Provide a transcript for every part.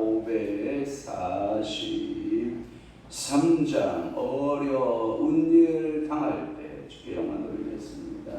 543장 어려운 일 당할 때 주께 영광 돌리겠습니다.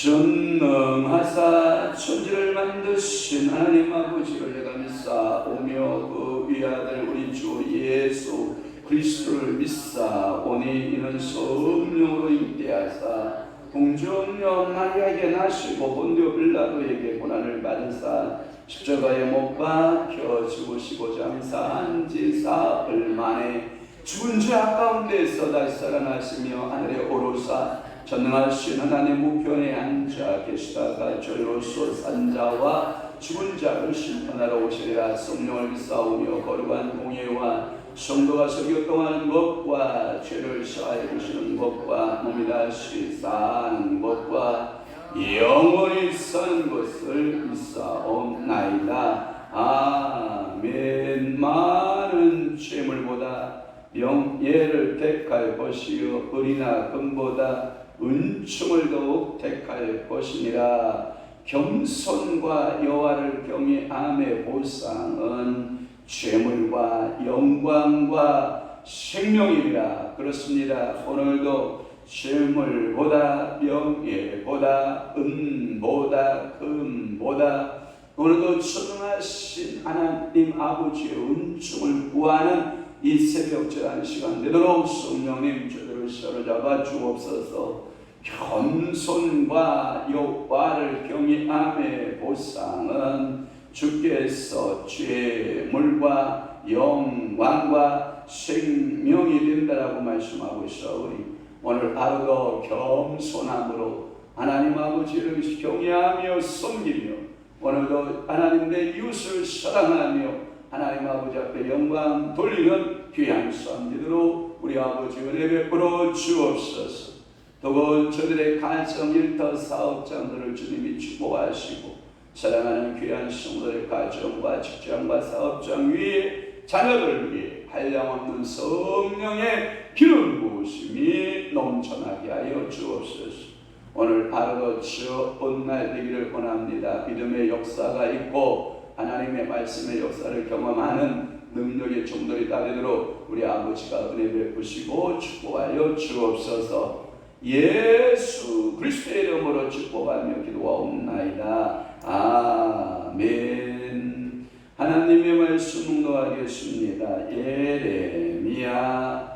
전능하사 천지를 만드신 하나님 아버지를 내가 믿사오며 그 위아들 우리 주 예수 그리스도를 믿사오니 이는 성령으로 임대하사 동정녀 마리아에게 나시고 본디오 빌라도에게 고난을 받으사 십자가에 못 박혀 죽으시고자 함사한 지 사흘 만에 죽은 자 가운데서 다시 살아나시며 하늘에 오르사 전능하신 하나님 우편에 앉아 계시다가 저희로서 산자와 죽은 자를 심판하러 오시리라. 성령을 믿사오며 거룩한 공예와 성도가 설교통하는 것과 죄를 사하여 주시는 것과 몸이 다시 사는 것과 영원히 사는 것을 믿사옵나이다. 아멘. 많은 재물보다 명예를 택할 것이요 은이나 금보다 은총을 더욱 택할 것이니라. 겸손과 여호와를 경외함의 보상은 재물과 영광과 생명이니라. 그렇습니다. 오늘도 재물보다 명예보다 은보다 금보다 오늘도 전능하신 하나님 아버지의 은총을 구하는 이 새벽절한 시간 되도록 성령님 저들을 사로잡아 주옵소서. 겸손과 여호와를 경외함의 보상은 주께서 죄물과 영광과 생명이 된다라고 말씀하고 있사오니 오늘 하루도 겸손함으로 하나님 아버지를 경외하며 섬기며 오늘도 하나님 내 이웃을 사랑하며 하나님 아버지 앞에 영광 돌리는 귀한 삶 되도록 우리 아버지 은혜 베풀어 주옵소서. 또한 저들의 가정, 일터, 사업장들을 주님이 축복하시고 사랑하는 귀한 성도들의 가정과 직장과 사업장 위에 자녀들 위해 한량없는 성령의 기름 부으심이 넘쳐나게 하여 주옵소서. 오늘 하루도 좋은 날 되기를 원합니다. 믿음의 역사가 있고 하나님의 말씀의 역사를 경험하는 능력의 종들이 다 되도록 우리 아버지가 은혜 베푸시고 축복하여 주옵소서. 예수 그리스도의 이름으로 축복하며 기도하옵나이다. 아멘. 하나님의 말씀 묵상하겠습니다. 예레미야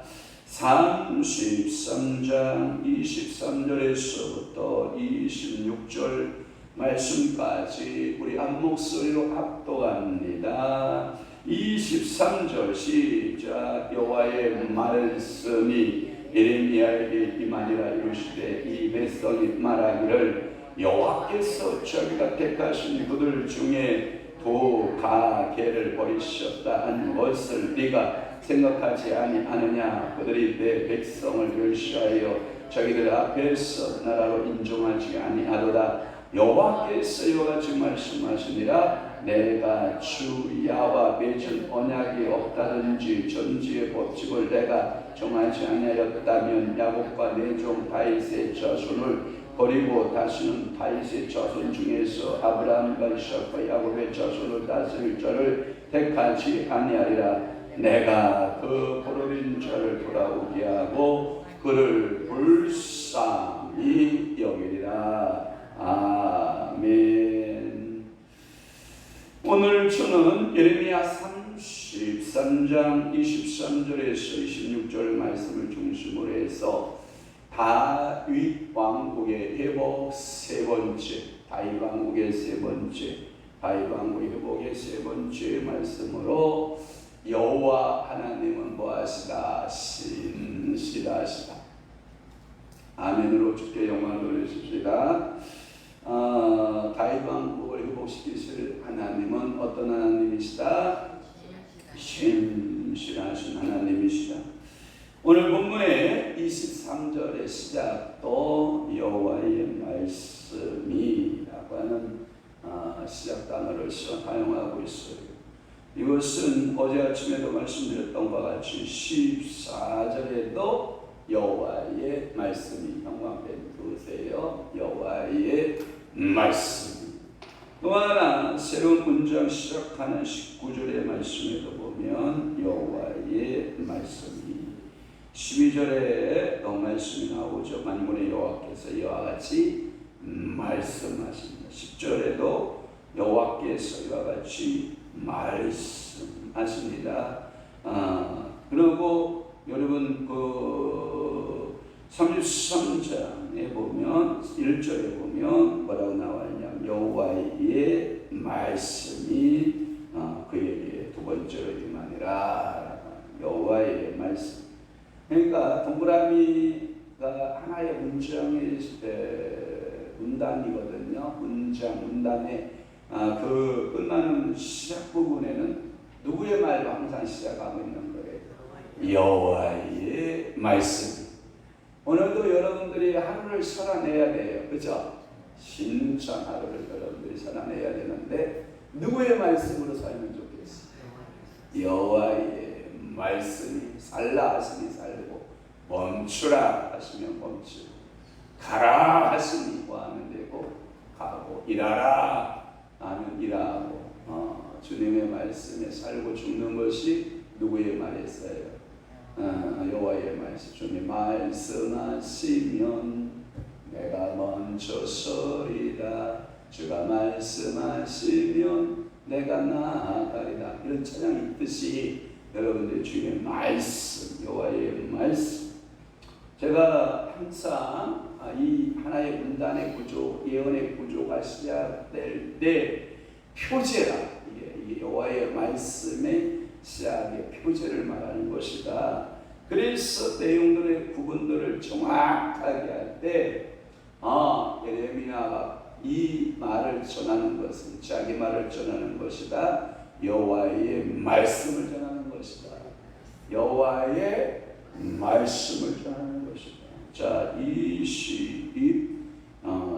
33장 23절에서부터 26절 말씀까지 우리 한 목소리로 합독합니다. 23절 시작. 여호와의 말씀이 예레미야에게 임하니라. 이르시되 이 백성이 말하기를 여호와께서 저희가 택하신 그들 중에 도 가게를 버리셨다 한 것을 네가 생각하지 아니하느냐. 그들이 내 백성을 멸시하여 자기들 앞에서 나라로 인정하지 아니하도다. 여호와께서 이와 같이 말씀하시니라. 내가 주 야와 맺은 언약이 없다든지 전지의 법칙을 내가 정하지 아니하였다면 야곱과 내 종 다윗의 자손을 버리고 다시는 다윗의 자손 중에서 아브라함과 이삭과 야곱의 자손을 다스릴 자를 택하지 아니하리라. 내가 그 버려진 자를 돌아오게 하고 그를 불쌍히 여기리라. 아멘. 오늘 저는 예레미야 33장 23절에서 26절 말씀을 중심으로 해서 다윗 왕국의 회복 세 번째, 다윗 왕국의 세 번째, 다윗 왕국의 회복의 세 번째 말씀으로 여호와 하나님은 뭐하시다? 신실하시다. 아멘으로 주께 영광을 돌리십시다. 다윗 왕국을 회복시키실 하나님은 어떤 하나님이시다? 신실하신 하나님이시다. 오늘 본문의 23절의 시작도 여호와의 말씀이라고 하는 시작 단어를 사용하고 있어요. 이것은 어제 아침에도 말씀드렸던 것과 같이 14절에도 여호와의 말씀이 형광펜 두세요. 여호와의 말씀. 또 하나 새로운 문장 시작하는 19절의 말씀에도 보면 여호와의 말씀이 12절에 말씀이 나오죠. 만군의 여호와께서 이와 같이 말씀하십니다. 10절에도 여호와께서 이와 같이 말씀하십니다. 그리고 여러분 그 33장에 보면 1절에 보면 뭐라고 나와있냐? 여호와의 말씀이 그에게 두 번째로 임하니라. 여호와의 말씀. 그러니까 동그라미가 하나의 문단이거든요. 문단의 그 끝나는 시작 부분에는 누구의 말로 항상 시작하고 있는 거예요? 여호와의 말씀. 오늘도 여러분들이 하루를 살아내야 돼요. 그죠? 신선 하루를 여러분들이 살아내야 되는데 누구의 말씀으로 살면 좋겠어요? 여호와의 말씀이 살라 하시니 살고 멈추라 하시면 멈추고 가라 하시니 뭐하면 되고 가고 일하라 하면 일하고 주님의 말씀에 살고 죽는 것이 누구의 말이었어요? 여호와의 말씀. 주님 말씀하시면 내가 먼저 서리다. 주가 말씀하시면 내가 나아가리라. 이런 찬양이 있듯이 여러분들 주의 말씀, 여호와의 말씀. 제가 항상 이 하나의 문단의 구조, 예언의 구조가 시작될 때 표제라, 이게 여호와의 말씀의 시작의 표제를 말하는 것이다. 그래서 내용들의 구분들을 정확하게 할 때 예레미야가 이 말을 전하는 것은 자기 말을 전하는 것이다. 여호와의 말씀을 전하는 것이다. 여호와의 말씀을 전하는 것이다. 자,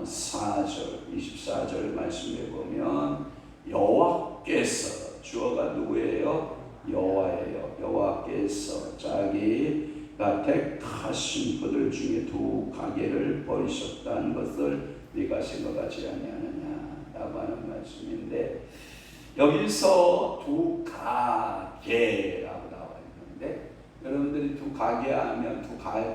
24절 말씀에 보면 여호와께서, 주어가 누구예요? 여호와예요. 여호와께서 자기가 택하신 그들 중에 두 가게를 버리셨다는 것을 네가 생각하지 아니하느냐라고 하는 말씀인데, 여기서 두 가게라고 나와 있는데, 여러분들이 두 가게 하면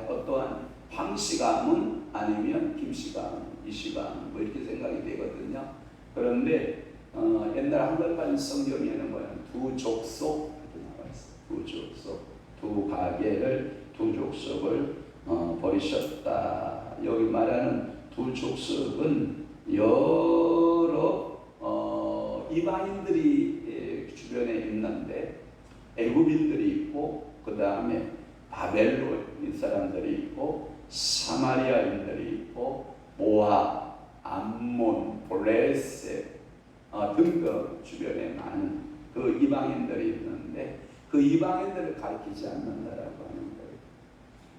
어떠한 황씨가문 아니면 김씨가문, 이씨가문 뭐 이렇게 생각이 되거든요. 그런데 옛날 한글판 성경에는 두 족속 이렇게 나와 있어요. 두 족속, 두 가게를, 두 족속을 버리셨다. 여기 말하는 두 족속은 여러 이방인들이 주변에 있는데, 애굽인들이 있고, 그 다음에 바벨론 사람들이 있고, 사마리아인들이 있고, 모압, 암몬, 블레셋 등등 주변에 많은 그 이방인들이 있는데, 그 이방인들을 가리키지 않는다라고 하는 거예요.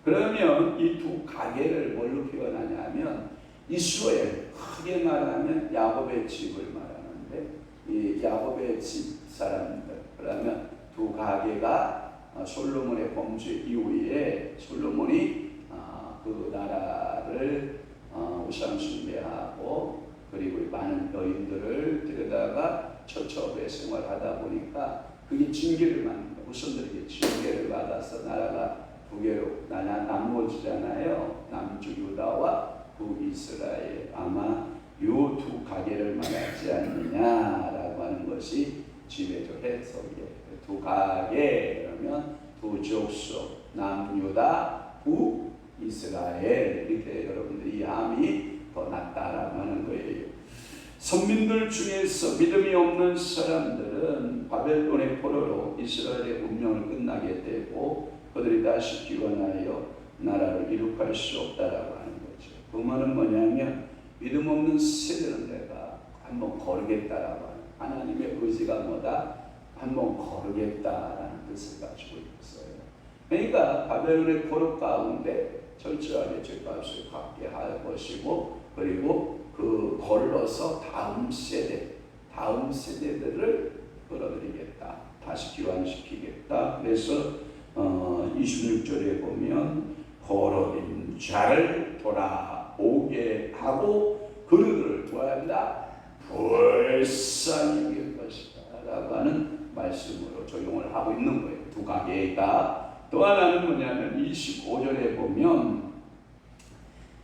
그러면 이 두 가게를 뭘로 표현하냐면, 이스라엘, 크게 말하면 야곱의 집을 말하는데, 이 야곱의 집 사람들, 그러면 두 가게가 솔로몬의 범죄 이후에 솔로몬이 그 나라를 우상 숭배하고, 그리고 많은 여인들을 데려다가 처처에 생활하다 보니까 그게 징계를 받는 거예요. 후손들에게 징계를 받아서 나라가 두 개로 나누어지잖아요. 남쪽 유다와 북이스라엘. 아마 요 두 가게를 말하지 않느냐라고 하는 것이 지배적 해석이에요. 두 가게 그러면 두 족속, 남유다, 북이스라엘, 이렇게 여러분들이 이해함이 더 낫다라고 하는 거예요. 선민들 중에서 믿음이 없는 사람들은 바벨론의 포로로 이스라엘의 운명을 끝나게 되고, 그들이 다시 귀환하여 나라를 이룩할 수 없다라고 하는 거죠. 그 말은 뭐냐면, 믿음 없는 세대는 내가 한번 거르겠다라고 하는, 하나님의 의지가 뭐다? 한번 거르겠다라는 뜻을 가지고 있어요. 그러니까 바벨론의 포로 가운데 철저하게 죄값을 갚게 할 것이고, 그리고 그 걸러서 다음 세대들을 끌어들이겠다, 다시 귀환시키겠다. 그래서 26절에 보면 거르린 자를 돌아오게 하고 그들을 구한다, 불쌍히 여길 것이다 라고 하는 말씀으로 적용을 하고 있는 거예요. 두 가게가. 또 하나는 뭐냐면 25절에 보면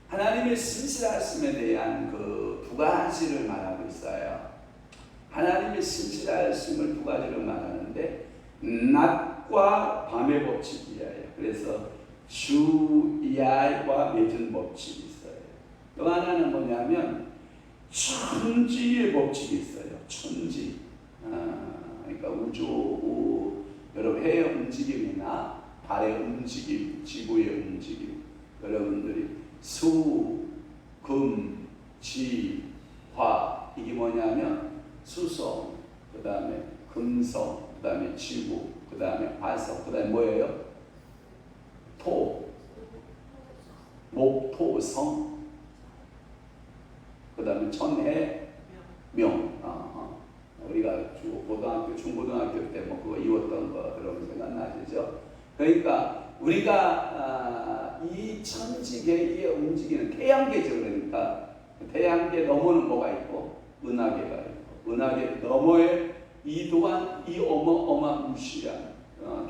하나님의 신실하심에 대한 그 두 가지를 말하고 있어요. 하나님의 신실하심을 두 가지로 말하는데, 낮과 밤의 법칙이에요. 그래서 주야와 맺은 법칙이 있어요. 또 하나는 뭐냐면 천지의 법칙이 있어요. 천지. 그러니까 우주, 여러분 해의 움직임이나 달의 움직임, 지구의 움직임, 여러분들이 수, 금, 지, 화, 이게 뭐냐면 수성, 그 다음에 금성, 그 다음에 지구, 그 다음에 화성, 그 다음에 뭐예요? 토, 목, 토, 성, 그 다음에 천해, 명. 우리가 고등학교, 중고등학교 때 뭐 그거 이뤘던 거 여러분 생각나시죠? 그러니까 우리가 이 천지계에 움직이는 태양계죠. 그러니까 태양계 너머는 뭐가 있고 은하계가 있고, 은하계 너머에 이 또한 이 어마무시한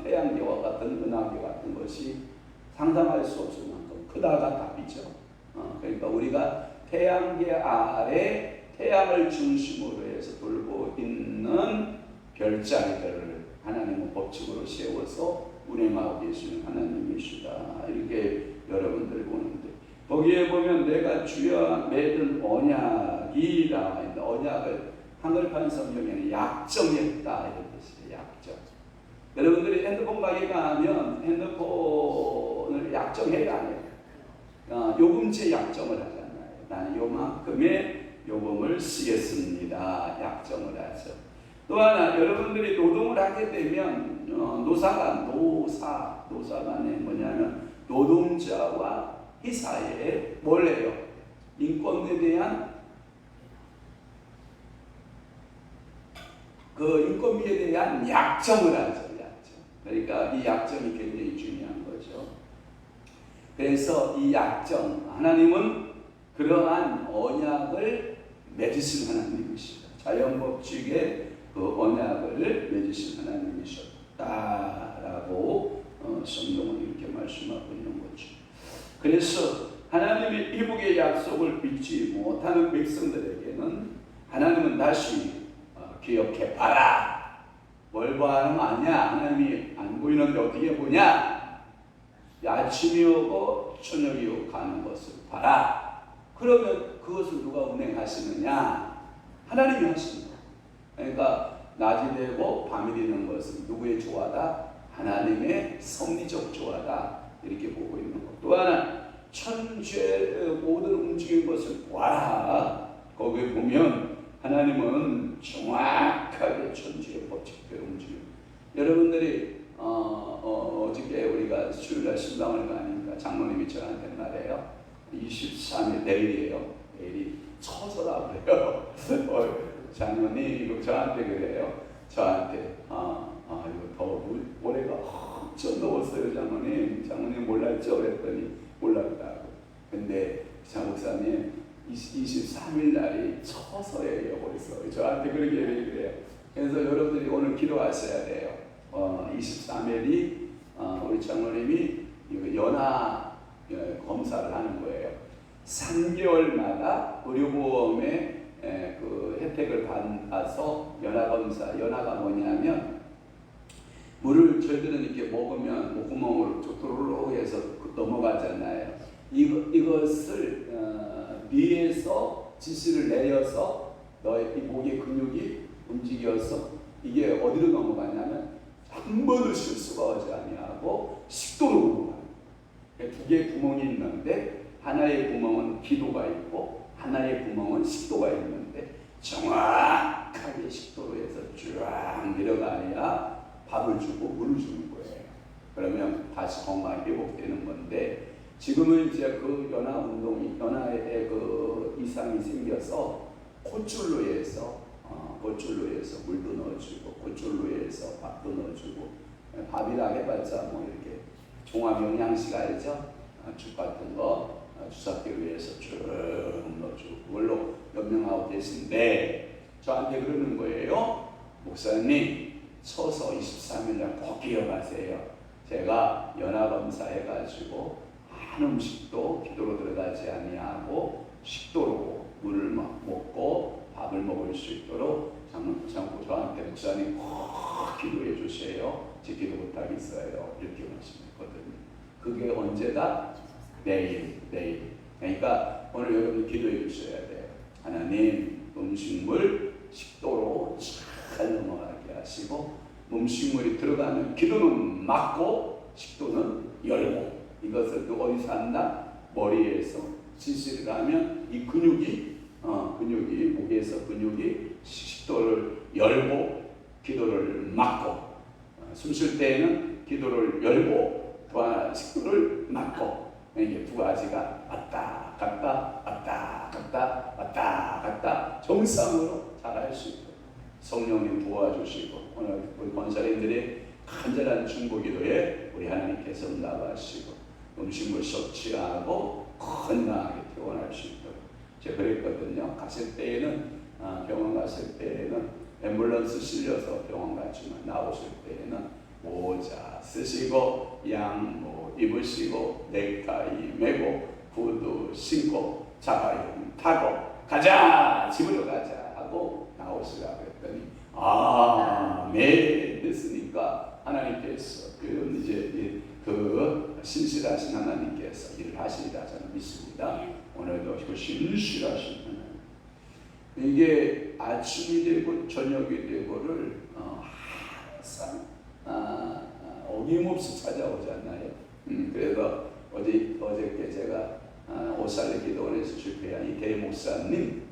태양계와 같은 은하계 같은 것이 상상할 수 없을 만큼 크다가 답이죠. 그러니까 우리가 태양계 아래 태양을 중심으로 해서 돌고 있는 별자리들을 하나님은 법칙으로 세워서 운행하고 계시는 하나님이시다. 이렇게 여러분들이 보는데, 거기에 보면 내가 주여 맺은 언약이 나와 있다. 언약을 한글판 성경에는 약정했다 이런 뜻이에요. 약정. 여러분들이 핸드폰 가게 가면 핸드폰을 약정해야 안 해요. 요금제 약정을 하잖아요. 나는 요만큼의 요금을 쓰겠습니다. 약정을 하죠. 또 하나, 여러분들이 노동을 하게 되면 노사간에 뭐냐면 노동자와 회사에 뭘 해요? 인건비에 대한 인건비에 대한 약정을 하죠. 약정. 그러니까 이 약정이 굉장히 중요한 거죠. 그래서 이 약정, 하나님은 그러한 언약을 맺으신 하나님이시다. 자연법칙의 그 언약을 맺으신 하나님이셨다라고 성경은 이렇게 말씀하고 있는 거죠. 그래서 하나님의 이복의 약속을 믿지 못하는 백성들에게는 하나님은 다시 기억해 봐라. 뭘 봐하는 거 아니야. 하나님이 안 보이는데 어떻게 보냐. 아침이 오고 저녁이 오고 가는 것을 봐라. 그러면 그것을 누가 운행하시느냐? 하나님이 하십니다. 그러니까 낮이 되고 밤이 되는 것은 누구의 조화다? 하나님의 섭리적 조화다. 이렇게 보고 있는 것. 또 하나, 천주의 모든 움직이는 것을 보아라. 거기에 보면 하나님은 정확하게 천주의 법칙대로 움직여요. 여러분들이 어저께 우리가 수요일날 신방을 가니까 장로님이 저한테 말해요. 23일 내일이에요. 내일이 처서라 그래요. 장로님 이거 저한테 그래요. 저한테 이거 더 올해가 엄청 더웠어요. 장로님 몰랐죠? 그랬더니 몰랐다고. 근데 장 목사님 23일 날이 처서예요. 벌써 저한테 그렇게 얘기해요. 그래서 여러분들이 오늘 기도하셔야 돼요. 23일이 우리 장로님이 연하 검사를 하는 거예요. 3개월마다 의료보험에 그 혜택을 받아서 연하검사, 연하가 뭐냐면 물을 저희들은 이렇게 먹으면 목구멍으로 도로로 해서 넘어가잖아요. 이것을 뇌에서 지시를 내려서 너의 이 목의 근육이 움직여서 이게 어디로 넘어가냐면 한 번도 실수가 하지 아니하고 식도로 넘어가요. 두 개의 구멍이 있는데 하나의 구멍은 기도가 있고 하나의 구멍은 식도가 있는데 정확하게 식도로 해서 쫙 내려가야 밥을 주고 물을 주는 거예요. 그러면 다시 건강이 회복되는 건데 지금은 이제 그 연하의 그 이상이 생겨서 콧줄로 해서 물도 넣어주고 콧줄로 해서 밥도 넣어주고 밥이라 해봤자 뭐 이렇게 종합 영양식 알죠? 죽 같은 거 주사기로 해서 쭉 넣어주고 그걸로 연명하고 계신데 저한테 그러는 거예요. 목사님 서서 23일날 꼭 기억하세요. 제가 연합검사 해가지고 한 음식도 기도로 들어가지 아니하고 식도로 물을 먹고 밥을 먹을 수 있도록 저한테 목사님 꼭 기도해 주세요. 제 기도 못하겠어요. 이렇게 말씀했거든요. 그게 언제다? 내일. 그러니까 오늘 여러분 기도해 주셔야 돼요. 하나님 음식물 식도로 잘 넘어가게 하시고 음식물이 들어가는 기도는 막고 식도는 열고 이것을 또 어디서 한다? 머리에서 지시를 하면 이 근육이 목에서 근육이 식도를 열고 기도를 막고 숨 쉴 때에는 기도를 열고 또 하나 식도를 막고 이게 두 가지가 왔다 갔다 정상으로 잘할 수 있고 성령님 도와주시고 오늘 우리 권사님들의 간절한 중보기도에 우리 하나님께서 응답하시고 음식물 섭취하고 건강하게 퇴원할 수 있도록 제가 그랬거든요. 갔을 때에는 병원 갔을 때에는 앰뷸런스 실려서 병원 갔지만 나오실 때에는 모자 쓰시고 양모 입으시고 넥타이 매고 구두 신고 자가용 타고 가자, 집으로 가자 하고 나오시라고 했더니 아멘 했으니까 하나님께서 이제 그 신실하신 하나님께서 일을 하시리라 저는 믿습니다. 오늘도 그 신실하신 하나님, 이게 아침이 되고 저녁이 되고를 항상 어김없이 찾아오잖아요. 그래서 어저께 제가 오살레 기도원에서 집회한 이 대목사님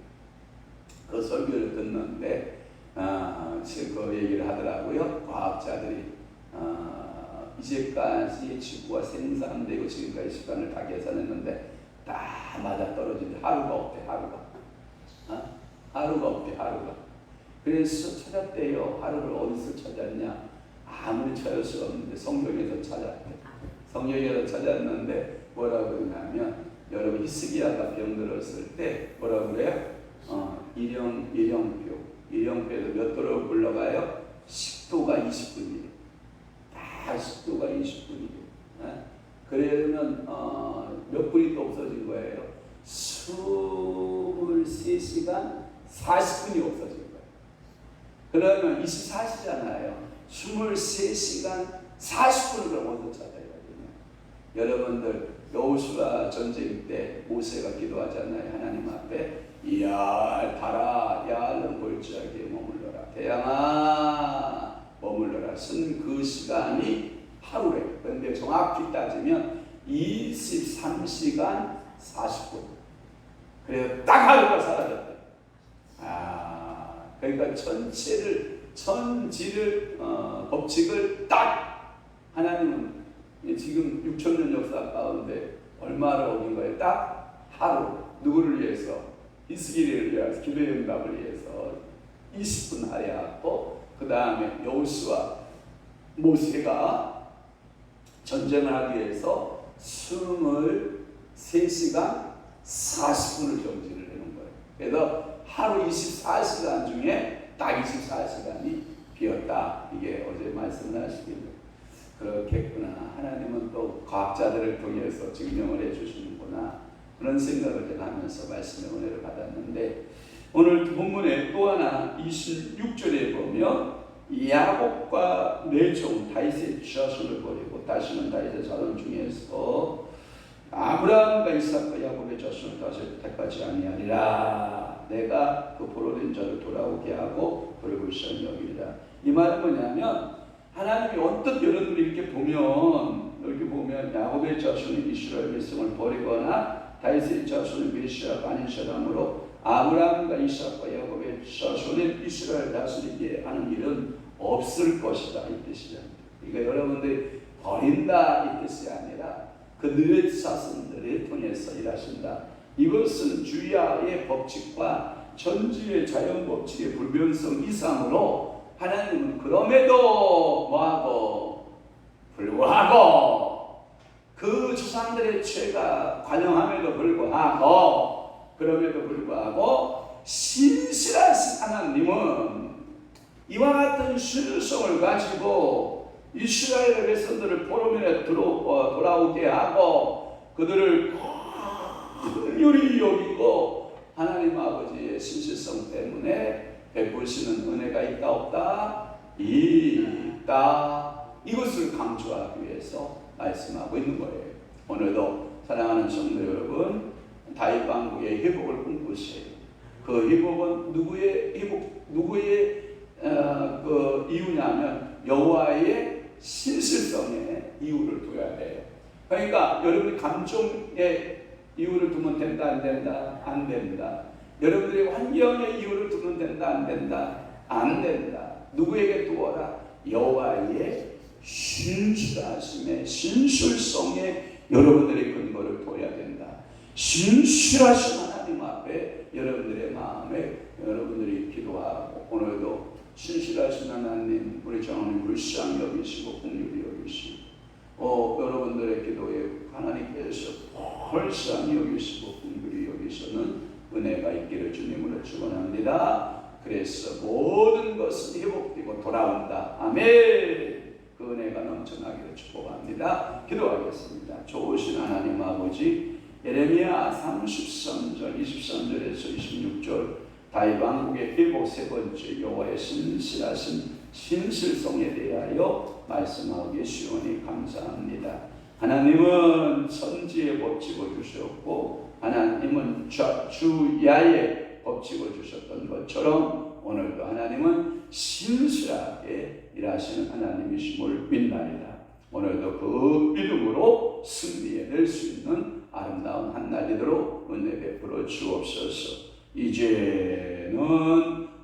그 설교를 듣는데 그 얘기를 하더라고요. 과학자들이 이제까지 지구가 생산되고 지금까지 시간을 다 계산했는데 다 맞아 떨어진데 하루가 없대. 하루가 없대. 그래서 찾았대요. 하루를 어디서 찾았냐? 아무리 찾을 수 없는데 성경에서 찾았대. 성경에서 찾았는데 뭐라고 그러냐면, 여러분 히스기야가 병들었을 때 뭐라고 그래요? 일형표에서 몇 도로 굴러가요? 식도가 20분이에요. 다 식도가 20분이에요. 그러면 몇 분이 또 없어진 거예요? 23시간 40분이 없어진 거예요. 그러면 24시잖아요. 23시간 40분을 어디서 찾아야 되냐? 여러분들 여호수아 전쟁 때 모세가 기도하잖아요. 하나님 앞에 이야 달아 야는 골짜기에 머물러라, 태양아 머물러라. 쓴 그 시간이 하루래. 그런데 정확히 따지면 23시간 40분. 그래서 딱 하루가 사라졌대. 그러니까 천지를 법칙을 딱 하나님은 지금 6,000년 역사 가운데 얼마를 어긴 거예요? 딱 하루. 누구를 위해서? 히스기야를 위해서, 기도의 응답을 위해서 20분 하였고, 그 다음에 여호수아 모세가 전쟁을 하기 위해서 23시간 40분을 정지를 해놓은 거예요. 그래서 하루 24시간 중에 딱 24시간이 비었다. 이게 어제 말씀을 하시길래 그렇겠구나. 하나님은 또 과학자들을 통해서 증명을 해주시는구나. 그런 생각을 제가 하면서 말씀의 은혜를 받았는데, 오늘 본문에 또 하나 26절에 보면 야곱과 네 종 다윗의 자손을 버리고 다시는 다윗의 자손 중에서 아브라함과 이삭과 야곱의 자손을 다시 택하지 아니하리라. 내가 그 포로된 자를 돌아오게 하고 그를 불쌍히 여기리라. 이 말은 뭐냐면, 하나님이 언뜻 여러분들이 이렇게 보면 야곱의 자손이 이스라엘 백성을 버리거나 다윗의 자손이 메시아가 아닌 사람으로 아브라함과 이삭과 야곱의 자손인 이스라엘 다스리게 하는 일은 없을 것이다, 이 뜻이죠. 그러니까 여러분들이 버린다 이 뜻이 아니라 그들의 자손들을 통해서 일하신다. 이것은 주야의 법칙과 천지의 자연 법칙의 불변성 이상으로 하나님은 그럼에도 불구하고 그 조상들의 죄가 관영함에도 불구하고 신실하신 하나님은 이와 같은 신성을 가지고 이스라엘 백성들을 포로면에 돌아오게 하고 그들을 긍휼히 여기고 하나님 아버지의 신실성 때문에 베푸시는 은혜가 있다 없다? 있다. 이것을 강조하기 위해서 말씀하고 있는 거예요. 오늘도 사랑하는 성도 여러분, 다윗 왕국의 회복을 꿈꾸세요. 그 회복은 누구의 그 이유냐면 여호와의 신실성에 이유를 둬야 돼요. 그러니까 여러분이 감정의 이유를 두면 된다 안 된다? 안 된다. 여러분들이 환경의 이유를 두면 된다 안 된다? 안 된다. 누구에게 두어라? 여호와의 신실하심의 신실성에 여러분들의 근거를 둬야 된다. 신실하신 하나님 앞에 여러분들의 마음에 여러분들이 기도하고, 오늘도 신실하신 하나님 우리 장로님 불쌍히 여기시고 긍휼히 여기시고 여러분들의 기도에 하나님께서 불쌍히 여기시고 긍휼히 여기시는 은혜가 있기를 주님으로 축원합니다. 그래서 모든 것은 회복되고 돌아온다. 아멘. 그 은혜가 넘쳐나기를 축복합니다. 기도하겠습니다. 좋으신 하나님 아버지, 예레미야 33절 23절에서 26절 다윗 왕국의 일곱 세 번째 여호와의 신실하신 신실성에 대하여 말씀하고 계시오니 감사합니다. 하나님은 선지의 법칙을 주셨고 하나님은 주야의 법칙을 주셨던 것처럼 오늘도 하나님은 신실하게 일하시는 하나님이심을 믿나이다. 오늘도 그 믿음으로 승리해낼 수 있는 아름다운 한날 되도록 은혜 베풀어 주옵소서. 이제는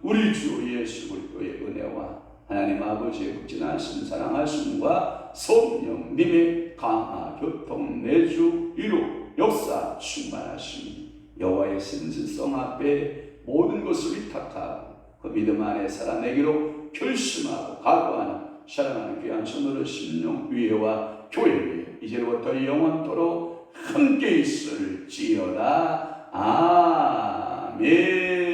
우리 주 예수 그리스도의 은혜와 하나님 아버지의 극진하신 사랑하심과 성령님의 강화 교통 내주 이루 역사 충만하심 여호와의 신실성 앞에 모든 것을 위탁하고 그 믿음 안에 살아내기로 결심하고 각오하는 사랑하는 귀한 손으로 심령 위에와 교회 위에 이제부터 영원토록 함께 있을지어다. 아멘.